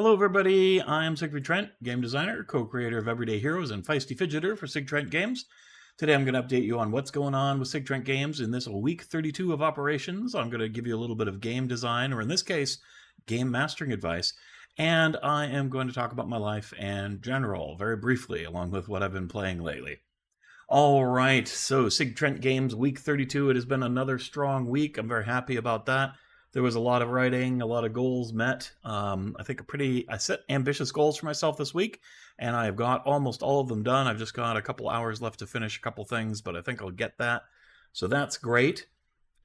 Hello everybody, I'm Siegfried Trent, game designer, co-creator of Everyday Heroes and Feisty Fidgeter for Sig Trent Games. Today I'm going to update you on what's going on with Sig Trent Games in this week 32 of operations. I'm going to give you a little bit of game design, or in this case, game mastering advice. And I am going to talk about my life and general, very briefly, along with what I've been playing lately. All right, so Sig Trent Games week 32. It has been another strong week. I'm very happy about that. There was a lot of writing, a lot of goals met. I think I set ambitious goals for myself this week, and I have got almost all of them done. I've just got a couple hours left to finish a couple things, but I think I'll get that. So that's great.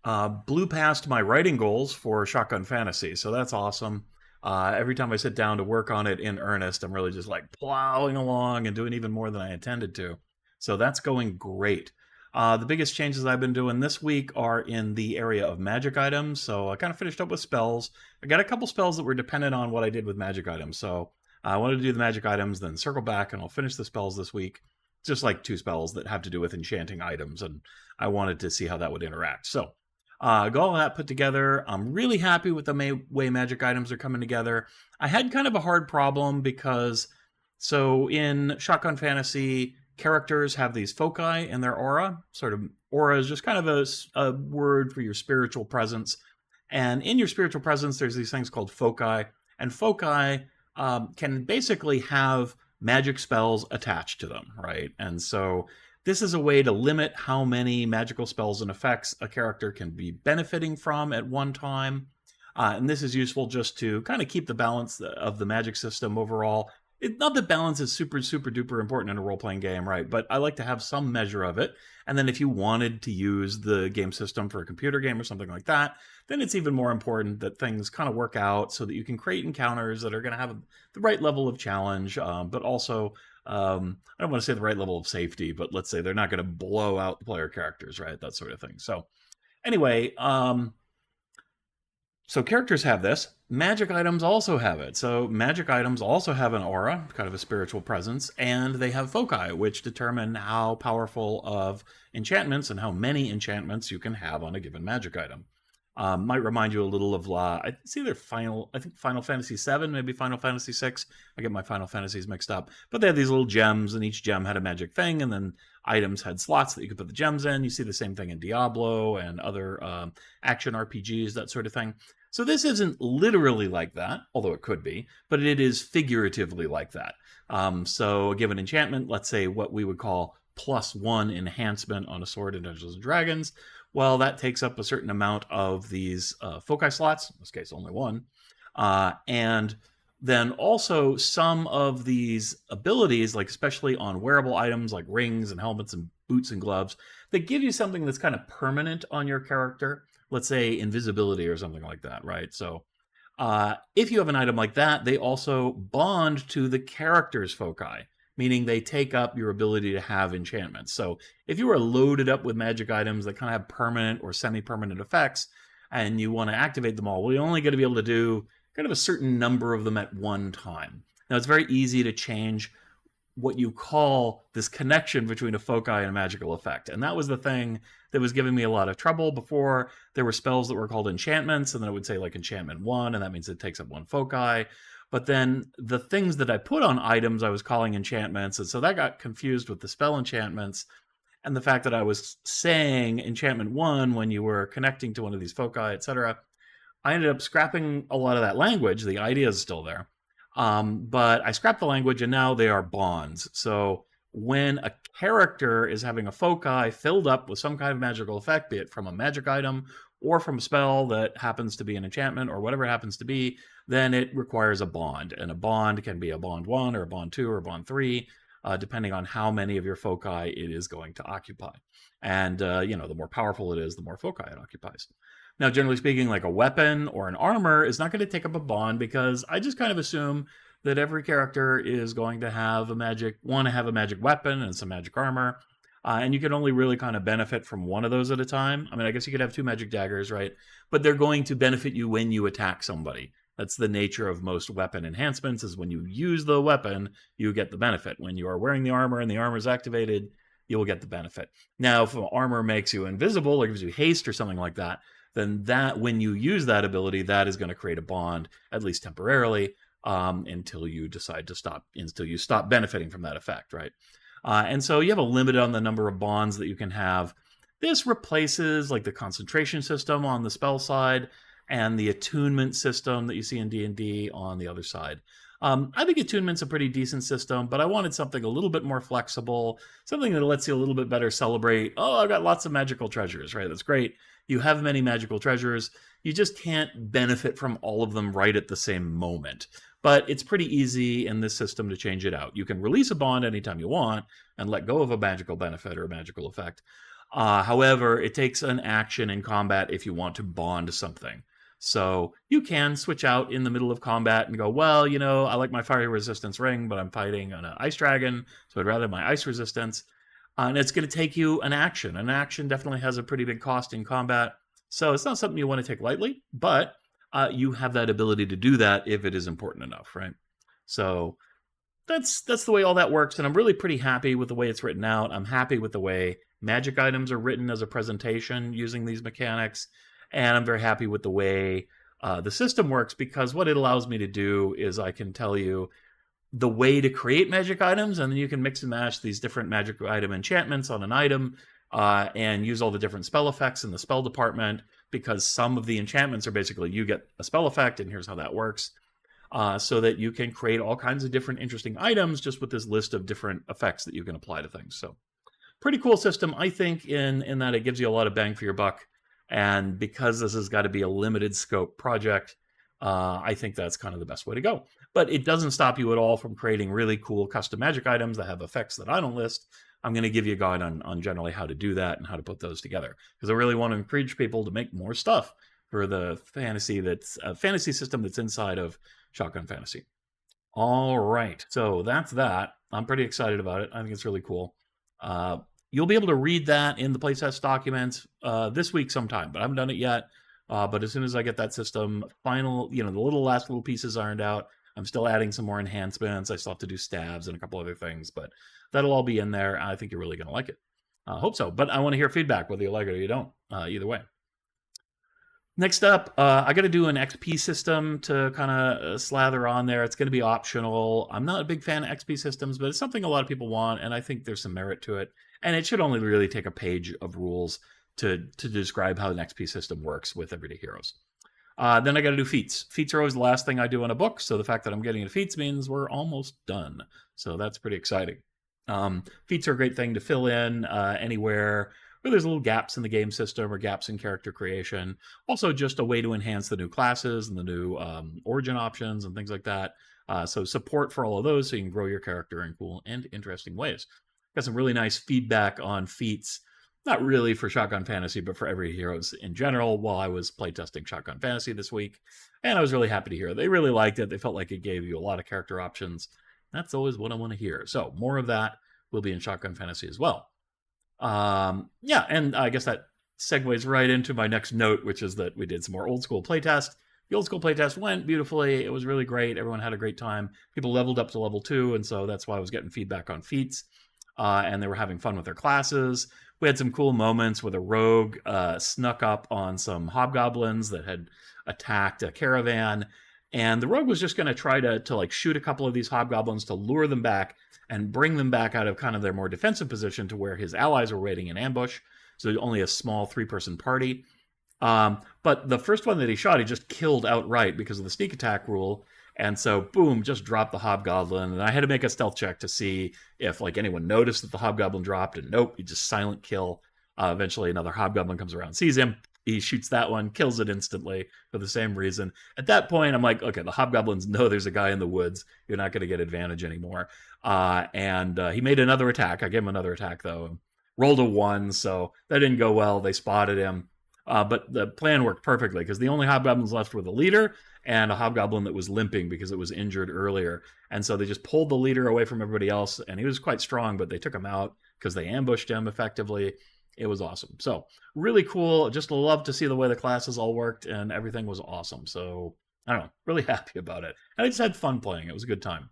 Blew past my writing goals for Shotgun Fantasy, so that's awesome. Every time I sit down to work on it in earnest, I'm really just like plowing along and doing even more than I intended to. So that's going great. The biggest changes I've been doing this week are in the area of magic items. So I kind of finished up with spells. I got a couple spells that were dependent on what I did with magic items. So I wanted to do the magic items, then circle back, and I'll finish the spells this week. Just like 2 spells that have to do with enchanting items, and I wanted to see how that would interact. So got all that put together. I'm really happy with the way magic items are coming together. I had kind of a hard problem because, so in Shotgun Fantasy, characters have these foci in their aura. Sort of aura is just kind of a word for your spiritual presence. And in your spiritual presence, there's these things called foci. And foci can basically have magic spells attached to them, right? And so this is a way to limit how many magical spells and effects a character can be benefiting from at one time. And this is useful just to kind of keep the balance of the magic system overall. Not that balance is super, super duper important in a role-playing game, right? But I like to have some measure of it. And then if you wanted to use the game system for a computer game or something like that, then it's even more important that things kind of work out so that you can create encounters that are going to have the right level of challenge, but also, I don't want to say the right level of safety, but let's say they're not going to blow out the player characters, right? That sort of thing. So anyway, so characters have this. Magic items also have it. So magic items also have an aura, kind of a spiritual presence, and they have foci, which determine how powerful of enchantments and how many enchantments you can have on a given magic item. Might remind you a little of it's either Final Fantasy VII, maybe Final Fantasy VI. I get my Final Fantasies mixed up. But they had these little gems, and each gem had a magic thing, and then items had slots that you could put the gems in. You see the same thing in Diablo and other action RPGs, that sort of thing. So this isn't literally like that, although it could be, but it is figuratively like that. So a given enchantment, let's say what we would call +1 enhancement on a sword in Dungeons & Dragons, well, that takes up a certain amount of these foci slots, in this case only one, and then also some of these abilities, like especially on wearable items like rings and helmets and boots and gloves, that give you something that's kind of permanent on your character. Let's say invisibility or something like that, right? So if you have an item like that, they also bond to the character's foci, meaning they take up your ability to have enchantments. So if you are loaded up with magic items that kind of have permanent or semi-permanent effects, and you want to activate them all, well, you're only going to be able to do kind of a certain number of them at one time. Now, it's very easy to change what you call this connection between a foci and a magical effect. And that was the thing that was giving me a lot of trouble before. There were spells that were called enchantments, and then it would say like enchantment 1, and that means it takes up 1 foci. But then the things that I put on items I was calling enchantments, and so that got confused with the spell enchantments, and the fact that I was saying enchantment 1 when you were connecting to one of these foci, etc. I ended up scrapping a lot of that language. The idea is still there. But I scrapped the language, and now they are bonds. So when a character is having a foci filled up with some kind of magical effect, be it from a magic item or from a spell that happens to be an enchantment or whatever it happens to be, then it requires a bond. And a bond can be a bond 1 or a bond 2 or a bond 3, depending on how many of your foci it is going to occupy. And, the more powerful it is, the more foci it occupies. Now, generally speaking, like a weapon or an armor is not going to take up a bond because I just kind of assume that every character is going to have a magic weapon and some magic armor. And you can only really kind of benefit from one of those at a time. I mean, I guess you could have 2 magic daggers, right? But they're going to benefit you when you attack somebody. That's the nature of most weapon enhancements, is when you use the weapon, you get the benefit. When you are wearing the armor and the armor is activated, you will get the benefit. Now, if armor makes you invisible or gives you haste or something like that, then that when you use that ability, that is going to create a bond, at least temporarily. until you decide to stop, until you stop benefiting from that effect, right? And so you have a limit on the number of bonds that you can have. This replaces like the concentration system on the spell side and the attunement system that you see in D&D on the other side. I think attunement's a pretty decent system, but I wanted something a little bit more flexible, something that lets you a little bit better celebrate, oh, I've got lots of magical treasures, right? That's great. You have many magical treasures. You just can't benefit from all of them right at the same moment. But it's pretty easy in this system to change it out. You can release a bond anytime you want and let go of a magical benefit or a magical effect. However, it takes an action in combat if you want to bond something. So you can switch out in the middle of combat and go, well, you know, I like my fire resistance ring, but I'm fighting an ice dragon, so I'd rather have my ice resistance. And it's going to take you an action. An action definitely has a pretty big cost in combat. So it's not something you want to take lightly, but you have that ability to do that if it is important enough, right? So that's the way all that works, and I'm really pretty happy with the way it's written out. I'm happy with the way magic items are written as a presentation using these mechanics, and I'm very happy with the way the system works, because what it allows me to do is I can tell you the way to create magic items, and then you can mix and match these different magic item enchantments on an item and use all the different spell effects in the spell department, because some of the enchantments are basically you get a spell effect, and here's how that works. So that you can create all kinds of different interesting items just with this list of different effects that you can apply to things. So pretty cool system, I think, in that it gives you a lot of bang for your buck. And because this has got to be a limited scope project, I think that's kind of the best way to go. But it doesn't stop you at all from creating really cool custom magic items that have effects that I don't list. I'm going to give you a guide on generally how to do that and how to put those together, because I really want to encourage people to make more stuff for the fantasy system that's inside of Shotgun Fantasy. All right, so that's that. I'm pretty excited about it. I think it's really cool. You'll be able to read that in the playtest documents this week sometime, but I haven't done it yet. But as soon as I get that system final, the last little pieces ironed out, I'm still adding some more enhancements. I still have to do stabs and a couple other things, but that'll all be in there. I think you're really going to like it. I hope so, but I want to hear feedback, whether you like it or you don't, either way. Next up, I got to do an XP system to kind of slather on there. It's going to be optional. I'm not a big fan of XP systems, but it's something a lot of people want, and I think there's some merit to it. And it should only really take a page of rules to describe how an XP system works with everyday heroes. Then I got to do feats. Feats are always the last thing I do in a book, so the fact that I'm getting into feats means we're almost done. So that's pretty exciting. Feats are a great thing to fill in anywhere where there's little gaps in the game system or gaps in character creation. Also just a way to enhance the new classes and the new origin options and things like that. So support for all of those so you can grow your character in cool and interesting ways. Got some really nice feedback on feats, not really for Shotgun Fantasy, but for Everyday Heroes in general while I was playtesting Shotgun Fantasy this week. And I was really happy to hear. They really liked it. They felt like it gave you a lot of character options. That's always what I want to hear. So more of that will be in Shotgun Fantasy as well. Yeah, and I guess that segues right into my next note, which is that we did some more old school playtest. The old school playtest went beautifully. It was really great. Everyone had a great time. People leveled up to level 2, and so that's why I was getting feedback on feats. And they were having fun with their classes. We had some cool moments where the rogue snuck up on some hobgoblins that had attacked a caravan. And the rogue was just going to try to like shoot a couple of these hobgoblins to lure them back and bring them back out of kind of their more defensive position to where his allies were waiting in ambush. So only a small 3-person party. But the first one that he shot, he just killed outright because of the sneak attack rule. And so, boom, just dropped the hobgoblin. And I had to make a stealth check to see if like anyone noticed that the hobgoblin dropped. And nope, he just silent kill. Eventually, another hobgoblin comes around, sees him. He shoots that one, kills it instantly for the same reason. At that point, I'm like, okay, the hobgoblins know there's a guy in the woods. You're not going to get advantage anymore. And he made another attack. I gave him another attack, though. Rolled a 1, so that didn't go well. They spotted him. But the plan worked perfectly because the only hobgoblins left were the leader and a hobgoblin that was limping because it was injured earlier. And so they just pulled the leader away from everybody else. And he was quite strong, but they took him out because they ambushed him effectively. It was awesome. So really cool. Just love to see the way the classes all worked and everything was awesome. So I don't know, really happy about it. And I just had fun playing. It was a good time.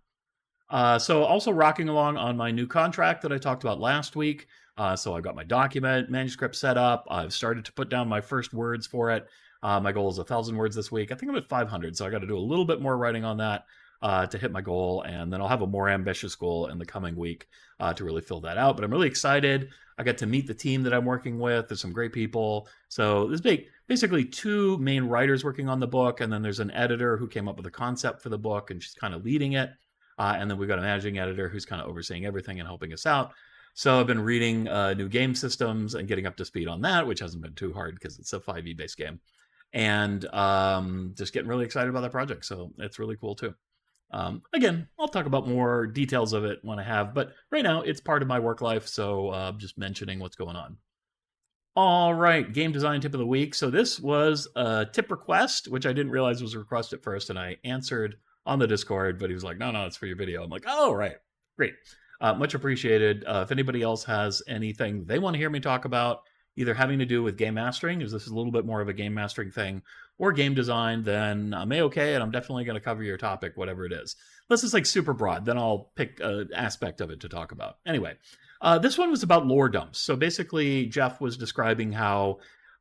So also rocking along on my new contract that I talked about last week. So I've got my document manuscript set up. I've started to put down my first words for it. My goal is 1,000 words this week. I think I'm at 500, so I got to do a little bit more writing on that. to hit my goal, and then I'll have a more ambitious goal in the coming week to really fill that out. But I'm really excited. I got to meet the team that I'm working with. There's some great people. So there's basically two main writers working on the book, and then there's an editor who came up with a concept for the book, and she's kind of leading it. And then we've got a managing editor who's kind of overseeing everything and helping us out. So I've been reading new game systems and getting up to speed on that, which hasn't been too hard because it's a 5e based game. And just getting really excited about that project. So it's really cool too. Again, I'll talk about more details of it when I have, but right now it's part of my work life. So just mentioning what's going on. All right, game design tip of the week. So this was a tip request, which I didn't realize was a request at first, and I answered on the Discord, but he was like, no, it's for your video. I'm like, oh, right, great. Much appreciated. If anybody else has anything they want to hear me talk about, either having to do with game mastering, because this is a little bit more of a game mastering thing, or game design, then I'm A-okay, and I'm definitely going to cover your topic, whatever it is. Unless it's like super broad, then I'll pick an aspect of it to talk about. Anyway, this one was about lore dumps. So basically, Jeff was describing how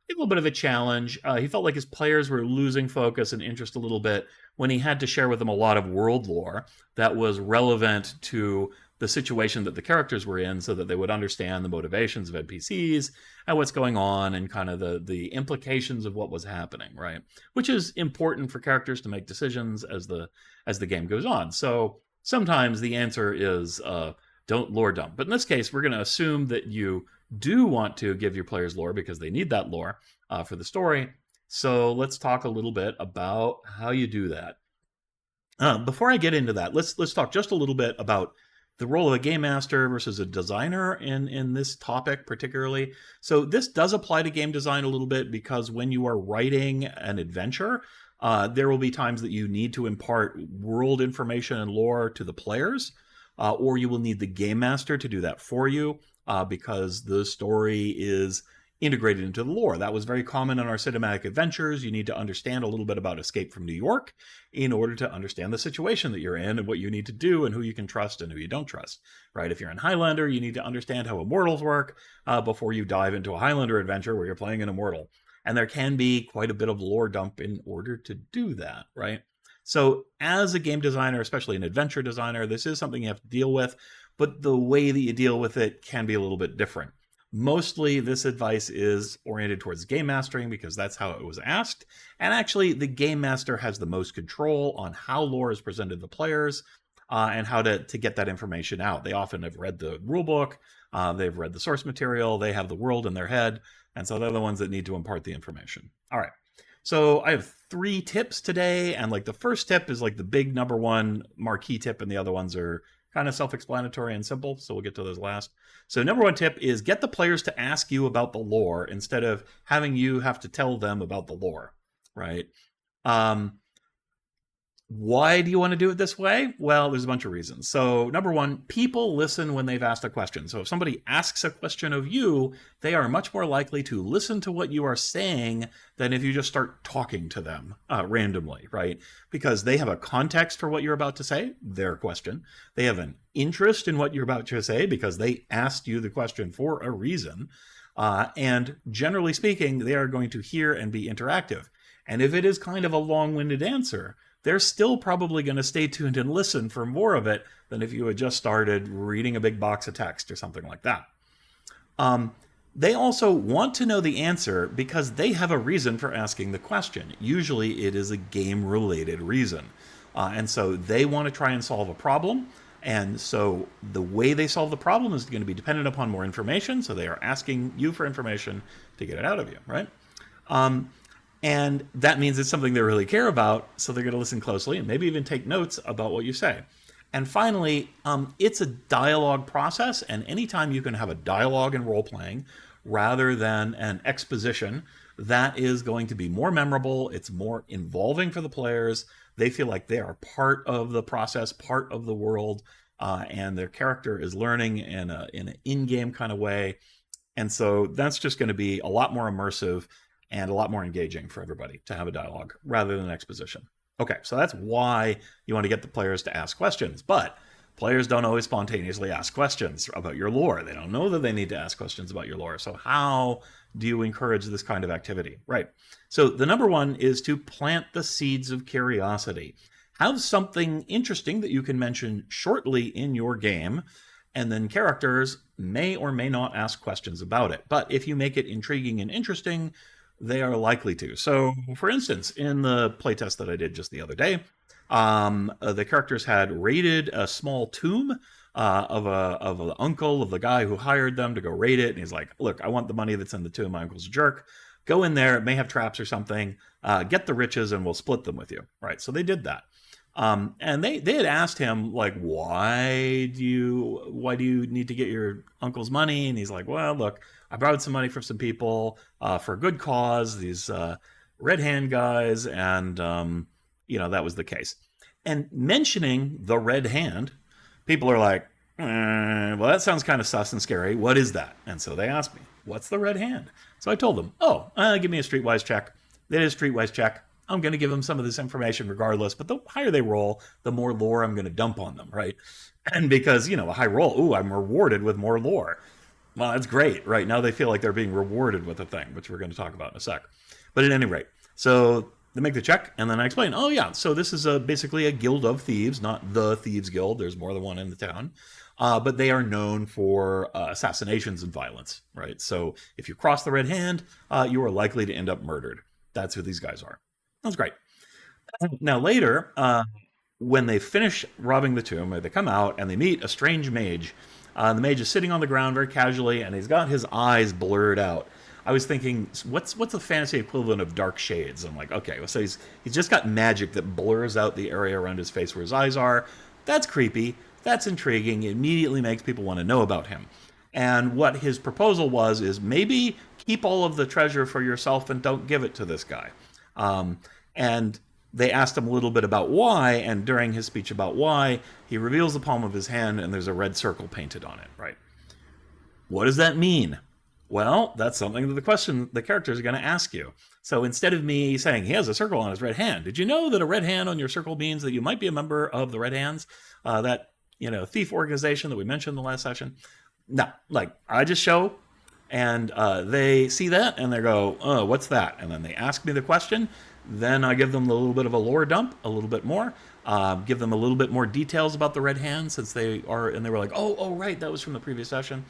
a little bit of a challenge. He felt like his players were losing focus and interest a little bit when he had to share with them a lot of world lore that was relevant to the situation that the characters were in so that they would understand the motivations of NPCs and what's going on and kind of the implications of what was happening, right? Which is important for characters to make decisions as the game goes on. So sometimes the answer is don't lore dump. But in this case, we're going to assume that you do want to give your players lore because they need that lore for the story. So let's talk a little bit about how you do that. Before I get into that, let's talk just a little bit about the role of a game master versus a designer in this topic particularly. So this does apply to game design a little bit because when you are writing an adventure, there will be times that you need to impart world information and lore to the players, or you will need the game master to do that for you because the story is integrated into the lore. That was very common in our cinematic adventures. You need to understand a little bit about Escape from New York in order to understand the situation that you're in and what you need to do and who you can trust and who you don't trust, right? If you're in Highlander, you need to understand how immortals work before you dive into a Highlander adventure where you're playing an immortal. And there can be quite a bit of lore dump in order to do that, right? So as a game designer, especially an adventure designer, this is something you have to deal with, but the way that you deal with it can be a little bit different. Mostly this advice is oriented towards game mastering because that's how it was asked. And actually the game master has the most control on how lore is presented to the players and how to get that information out. They often have read the rule book, they've read the source material, they have the world in their head. And so they're the ones that need to impart the information. All right. So I have 3 tips today. And like the first tip is like the big number one marquee tip, and the other ones are kind of self-explanatory and simple, so we'll get to those last. So number 1 tip is get the players to ask you about the lore instead of having you have to tell them about the lore, right? Why do you want to do it this way? Well, there's a bunch of reasons. So number 1, people listen when they've asked a question. So if somebody asks a question of you, they are much more likely to listen to what you are saying than if you just start talking to them randomly, right? Because they have a context for what you're about to say, their question. They have an interest in what you're about to say because they asked you the question for a reason. And generally speaking, they are going to hear and be interactive. And if it is kind of a long-winded answer, they're still probably going to stay tuned and listen for more of it than if you had just started reading a big box of text or something like that. They also want to know the answer because they have a reason for asking the question. Usually it is a game-related reason. And so they want to try and solve a problem. And so the way they solve the problem is going to be dependent upon more information. So they are asking you for information to get it out of you, right? And that means it's something they really care about, so they're going to listen closely and maybe even take notes about what you say. And finally, it's a dialogue process, and anytime you can have a dialogue in role-playing rather than an exposition, that is going to be more memorable, it's more involving for the players, they feel like they are part of the process, part of the world, and their character is learning in an in-game kind of way. And so that's just going to be a lot more immersive and a lot more engaging for everybody to have a dialogue rather than exposition. Okay, so that's why you want to get the players to ask questions, but players don't always spontaneously ask questions about your lore. They don't know that they need to ask questions about your lore. So how do you encourage this kind of activity? Right. So the number 1 is to plant the seeds of curiosity. have something interesting that you can mention shortly in your game, and then characters may or may not ask questions about it. But if you make it intriguing and interesting, they are likely to. So, for instance, in the playtest that I did just the other day, the characters had raided a small tomb of an uncle of the guy who hired them to go raid it, and he's like, "Look, I want the money that's in the tomb. My uncle's a jerk. Go in there. It may have traps or something. Get the riches, and we'll split them with you." Right? So they did that. And they had asked him, like, why do you need to get your uncle's money? And he's like, well, look, I borrowed some money from some people for a good cause, these red hand guys, and that was the case. And mentioning the red hand, people are like, well, that sounds kind of sus and scary. What is that? And so they asked me, what's the red hand? So I told them, give me a streetwise check. They did a streetwise check. I'm going to give them some of this information regardless, but the higher they roll, the more lore I'm going to dump on them, right? And because, a high roll, I'm rewarded with more lore. Well, that's great, right? Now they feel like they're being rewarded with a thing, which we're going to talk about in a sec. But at any rate, so they make the check, and then I explain, so this is basically a guild of thieves, not the Thieves Guild. There's more than one in the town. But they are known for assassinations and violence, right? So if you cross the red hand, you are likely to end up murdered. That's who these guys are. That's great. Now later, when they finish robbing the tomb, they come out and they meet a strange mage. The mage is sitting on the ground very casually, and he's got his eyes blurred out. I was thinking, what's the fantasy equivalent of dark shades? I'm like, okay, so he's just got magic that blurs out the area around his face where his eyes are. That's creepy. That's intriguing. It immediately makes people want to know about him. And what his proposal was is maybe keep all of the treasure for yourself and don't give it to this guy. And they asked him a little bit about why, and during his speech about why, he reveals the palm of his hand and there's a red circle painted on it, right? What does that mean? Well, that's something that the characters are going to ask you. So instead of me saying he has a circle on his red hand, did you know that a red hand on your circle means that you might be a member of the Red Hands, that thief organization that we mentioned in the last session? No, I just show, and they see that and they go, "Oh, what's that?" And then they ask me the question. Then I give them a little bit of a lore dump, a little bit more, give them a little bit more details about the Red Hands, since they were like, oh, right, that was from the previous session.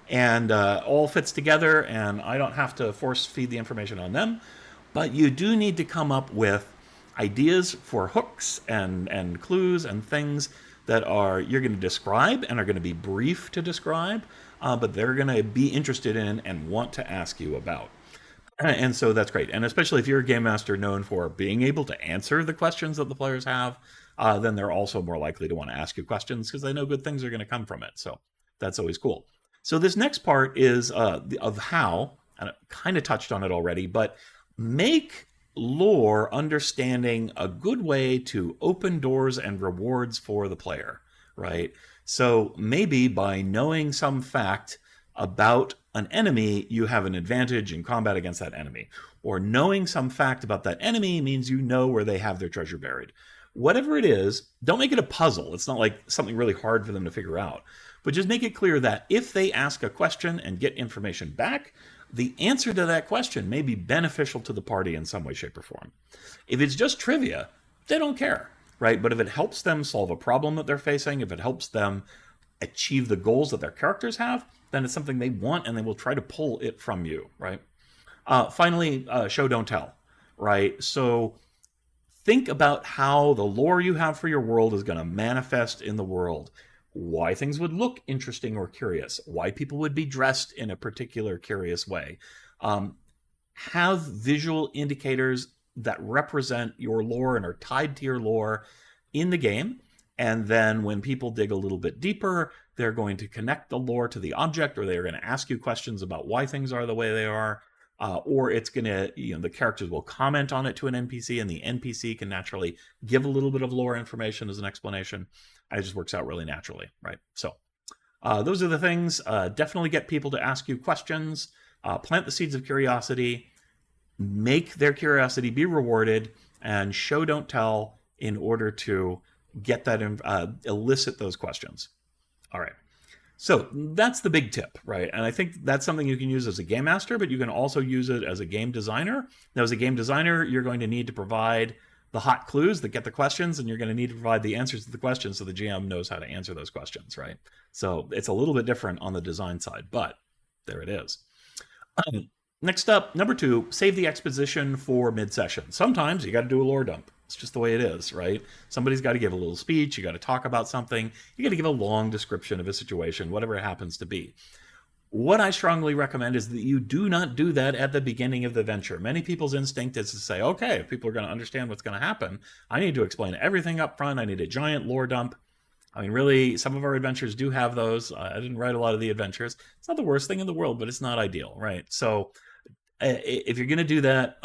And all fits together, and I don't have to force feed the information on them. But you do need to come up with ideas for hooks and clues and things that you're going to describe and are going to be brief to describe, but they're going to be interested in and want to ask you about. And so that's great. And especially if you're a game master known for being able to answer the questions that the players have, then they're also more likely to want to ask you questions because they know good things are going to come from it. So that's always cool. So this next part is of how, and I kind of touched on it already, but make lore understanding a good way to open doors and rewards for the player, right? So maybe by knowing some fact about an enemy, you have an advantage in combat against that enemy. Or knowing some fact about that enemy means you know where they have their treasure buried. Whatever it is, don't make it a puzzle. It's not like something really hard for them to figure out. But just make it clear that if they ask a question and get information back, the answer to that question may be beneficial to the party in some way, shape, or form. If it's just trivia, they don't care, right? But if it helps them solve a problem that they're facing, if it helps them achieve the goals that their characters have, then it's something they want and they will try to pull it from you, right? Finally, show, don't tell, right? So think about how the lore you have for your world is going to manifest in the world. Why things would look interesting or curious. Why people would be dressed in a particular curious way. Have visual indicators that represent your lore and are tied to your lore in the game. And then when people dig a little bit deeper, they're going to connect the lore to the object, or they're going to ask you questions about why things are the way they are. Or it's going to, the characters will comment on it to an NPC, and the NPC can naturally give a little bit of lore information as an explanation. It just works out really naturally, right? So those are the things. Definitely get people to ask you questions. Plant the seeds of curiosity. Make their curiosity be rewarded, and show, don't tell in order to get that, elicit those questions. All right. So that's the big tip, right? And I think that's something you can use as a game master, but you can also use it as a game designer. Now, as a game designer, you're going to need to provide the hot clues that get the questions, and you're going to need to provide the answers to the questions so the GM knows how to answer those questions, right? So it's a little bit different on the design side, but there it is. Next up, number 2, save the exposition for mid-session. Sometimes you got to do a lore dump. It's just the way it is, right? Somebody's got to give a little speech. You got to talk about something. You got to give a long description of a situation, whatever it happens to be. What I strongly recommend is that you do not do that at the beginning of the venture. Many people's instinct is to say, okay, if people are going to understand what's going to happen, I need to explain everything up front. I need a giant lore dump. I mean, really, some of our adventures do have those. I didn't write a lot of the adventures. It's not the worst thing in the world, but it's not ideal, right? So if you're going to do that,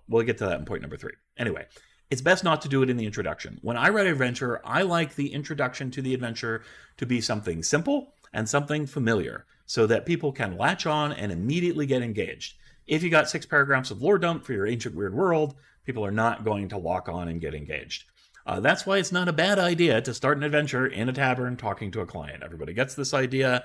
we'll get to that in point number 3. Anyway, it's best not to do it in the introduction. When I write an adventure, I like the introduction to the adventure to be something simple and something familiar, so that people can latch on and immediately get engaged. If you got 6 paragraphs of lore dump for your ancient weird world, people are not going to lock on and get engaged. That's why it's not a bad idea to start an adventure in a tavern talking to a client. Everybody gets this idea.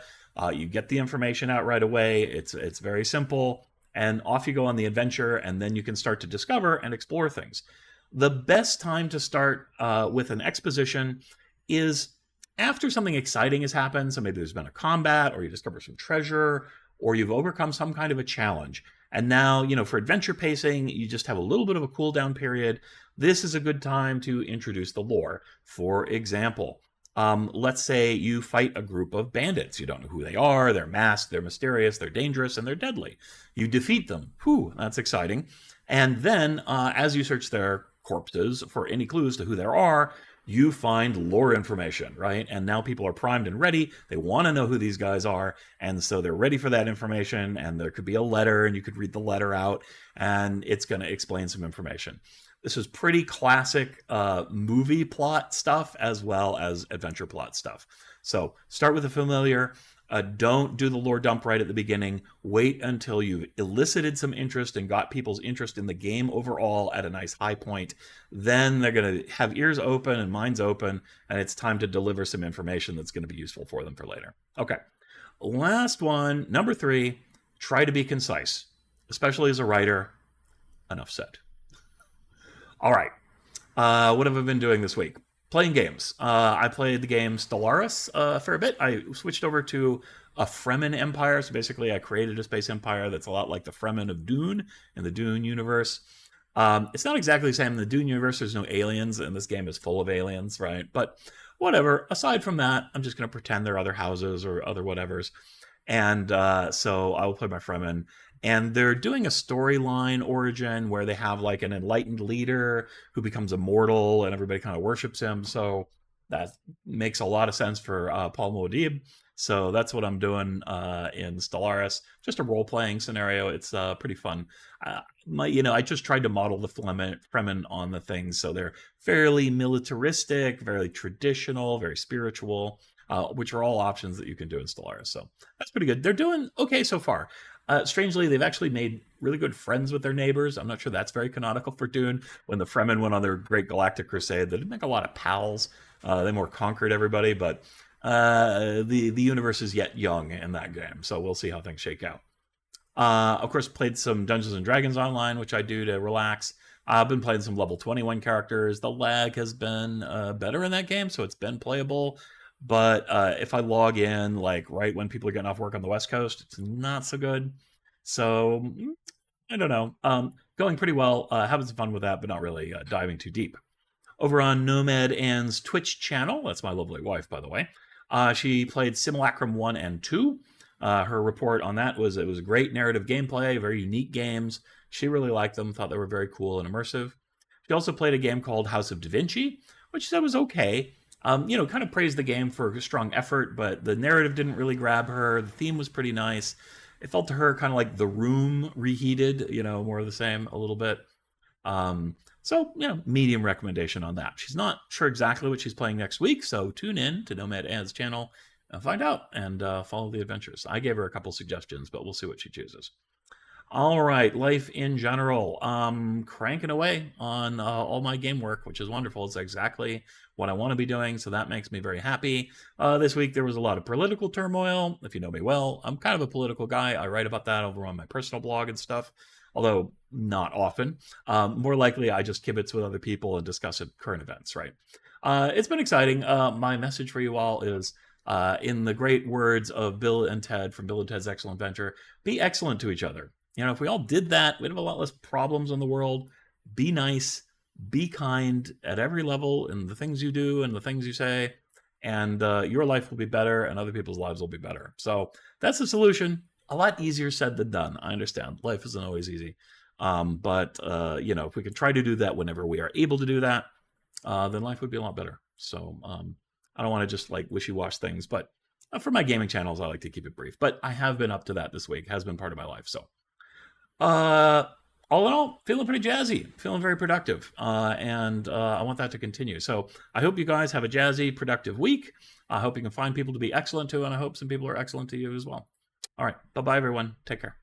You get the information out right away. It's very simple, and off you go on the adventure, and then you can start to discover and explore things. The best time to start with an exposition is after something exciting has happened. So maybe there's been a combat, or you discover some treasure, or you've overcome some kind of a challenge. And now, for adventure pacing, you just have a little bit of a cool down period. This is a good time to introduce the lore. For example, let's say you fight a group of bandits. You don't know who they are. They're masked, they're mysterious, they're dangerous, and they're deadly. You defeat them. Whew, that's exciting. And then as you search their corpses for any clues to who they are, you find lore information, right? And now people are primed and ready. They want to know who these guys are. And so they're ready for that information. And there could be a letter, and you could read the letter out, and it's going to explain some information. This is pretty classic movie plot stuff as well as adventure plot stuff. So start with the familiar. Don't do the lore dump right at the beginning. Wait until you've elicited some interest and got people's interest in the game overall at a nice high point. Then they're going to have ears open and minds open, and it's time to deliver some information that's going to be useful for them for later. Okay. Last one, number 3, try to be concise, especially as a writer. Enough said. All right. What have I been doing this week? Playing games. I played the game Stellaris a fair bit. I switched over to a Fremen empire. So basically I created a space empire that's a lot like the Fremen of Dune in the Dune universe. It's not exactly the same in the Dune universe. There's no aliens, and this game is full of aliens, right? But whatever. Aside from that, I'm just going to pretend they're other houses or other whatevers. And so I will play my Fremen. And they're doing a storyline origin where they have like an enlightened leader who becomes immortal and everybody kind of worships him. So that makes a lot of sense for Paul Muad'Dib. So that's what I'm doing in Stellaris. Just a role-playing scenario. It's pretty fun. I just tried to model the Fremen on the things. So they're fairly militaristic, very traditional, very spiritual, which are all options that you can do in Stellaris. So that's pretty good. They're doing okay so far. Strangely, they've actually made really good friends with their neighbors. I'm not sure that's very canonical for Dune. When the Fremen went on their great galactic crusade, they didn't make a lot of pals. They more conquered everybody, but the universe is yet young in that game, so we'll see how things shake out. Of course, played some Dungeons and Dragons online, which I do to relax. I've been playing some level 21 characters. The lag has been better in that game, so it's been playable. But if I log in, like right when people are getting off work on the West Coast, it's not so good. So I don't know. Going pretty well. Having some fun with that, but not really diving too deep. Over on Nomad Ann's Twitch channel, that's my lovely wife, by the way. She played Simulacrum 1 and 2. Her report on that was it was a great narrative gameplay, very unique games. She really liked them, thought they were very cool and immersive. She also played a game called House of Da Vinci, which she said was okay. Kind of praised the game for strong effort, but the narrative didn't really grab her. The theme was pretty nice. It felt to her kind of like The Room reheated, more of the same a little bit. So, medium recommendation on that. She's not sure exactly what she's playing next week, so tune in to Nomad Ann's channel and find out and follow the adventures. I gave her a couple suggestions, but we'll see what she chooses. All right, life in general. Cranking away on all my game work, which is wonderful. It's exactly what I want to be doing, so that makes me very happy. This week there was a lot of political turmoil. If you know me well, I'm kind of a political guy. I write about that over on my personal blog and stuff. although not often. More likely, I just kibitz with other people and discuss current events, right? It's been exciting. My message for you all is, in the great words of Bill and Ted from Bill and Ted's Excellent Adventure, be excellent to each other. You know, if we all did that, we'd have a lot less problems in the world. Be nice, be kind at every level in the things you do and the things you say, and your life will be better and other people's lives will be better. So that's the solution. A lot easier said than done. I understand. Life isn't always easy. But you know, if we can try to do that whenever we are able to do that, then life would be a lot better. So I don't want to just like wishy-wash things, but for my gaming channels, I like to keep it brief. But I have been up to that this week. It has been part of my life. So all in all, feeling pretty jazzy, feeling very productive, and I want that to continue. So I hope you guys have a jazzy, productive week. I hope you can find people to be excellent to, and I hope some people are excellent to you as well. All right, bye-bye, everyone. Take care.